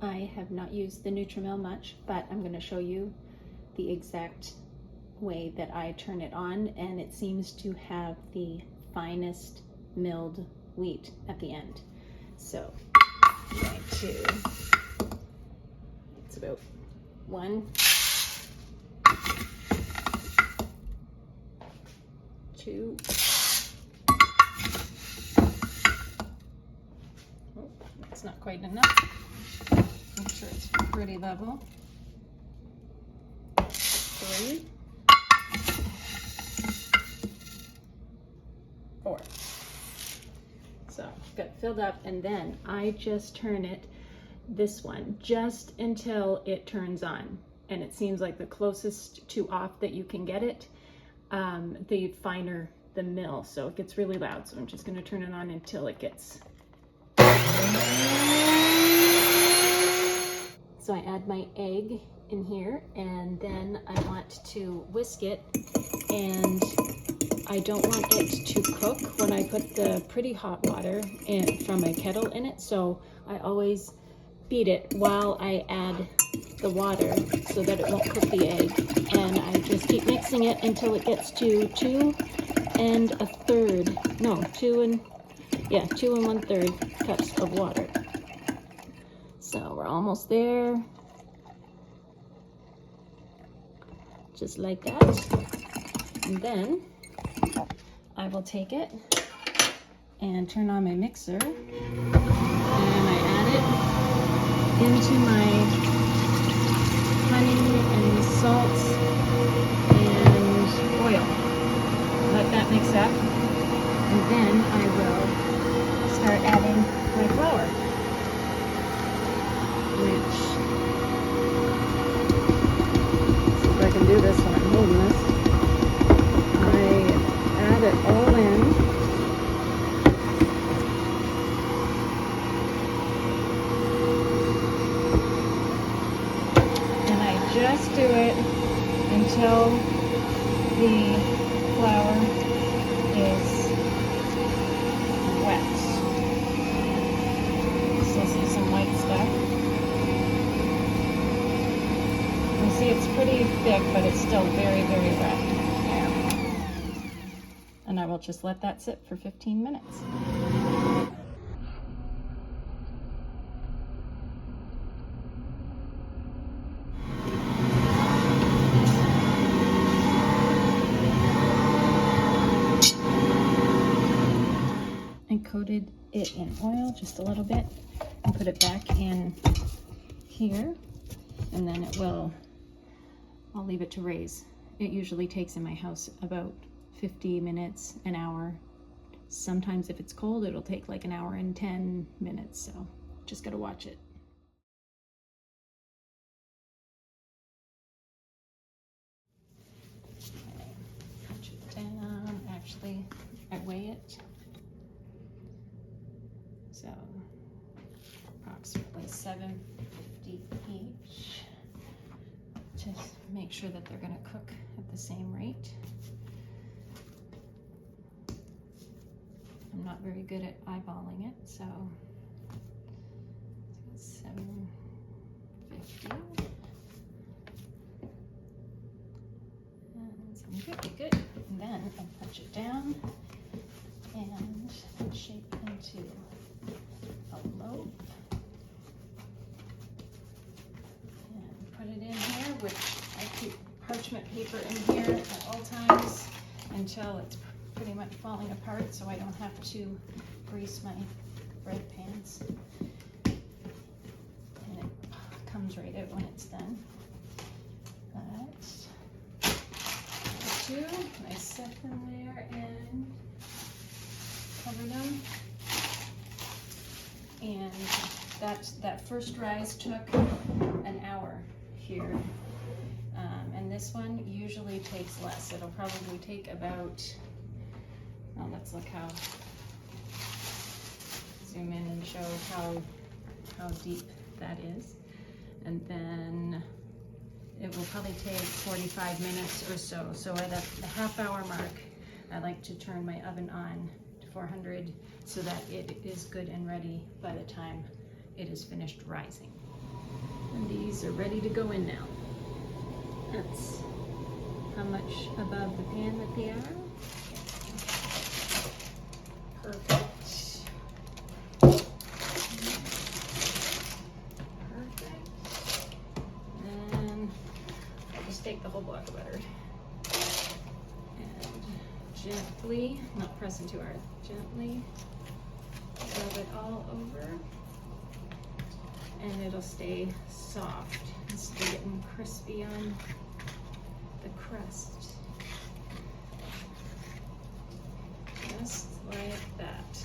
I have not used the Nutrimill much, but I'm going to show you the exact way that I turn it on, and it seems to have the finest milled wheat at the end. So I'm going to, it's about 1, 2, oh, that's not quite enough. Make sure it's pretty level. 3, 4. So got it filled up, and then I just turn it, this one, just until it turns on. And it seems like the closest to off that you can get it, the finer the mill. So it gets really loud. So I'm just going to turn it on until it gets. So I add my egg in here, and then I want to whisk it, and I don't want it to cook when I put the pretty hot water from my kettle in it, so I always beat it while I add the water so that it won't cook the egg. And I just keep mixing it until it gets to 2 1/3 cups of water. So we're almost there. Just like that. And then I will take it and turn on my mixer, and I add it into my honey and salt and oil. Let that mix up, and then I will start adding my flour, which, see if I can do this when I'm holding this. I add it all in. And I just do it until the flour is wet. Still see some white stuff. You see it's pretty thick, but it's still very, very wet. And I will just let that sit for 15 minutes. I coated it in oil just a little bit and put it back in here, and then I'll leave it to raise. It usually takes in my house about 50 minutes, an hour. Sometimes if it's cold, it'll take like an hour and 10 minutes, so just gotta watch it. Punch it down. Actually, I weigh it. So approximately 750 each. Just make sure that they're gonna cook at the same rate. I'm not very good at eyeballing it, so 750. And so good. And then I'll punch it down and shape into a loaf. And put it in here, which I keep parchment paper in here at all times until it's pretty much falling apart, so I don't have to grease my bread pans. And it comes right out when it's done. But I set them there and cover them. And that first rise took an hour here. And this one usually takes less. It'll probably take about, well, let's look how, zoom in and show how deep that is. And then it will probably take 45 minutes or so. So at the half-hour mark, I like to turn my oven on to 400 so that it is good and ready by the time it is finished rising. And these are ready to go in now. That's how much above the pan that they are. Perfect. Perfect. And I'll just take the whole block of butter and gently, not pressing too hard, gently rub it all over, and it'll stay soft instead of getting crispy on the crust. Just like that.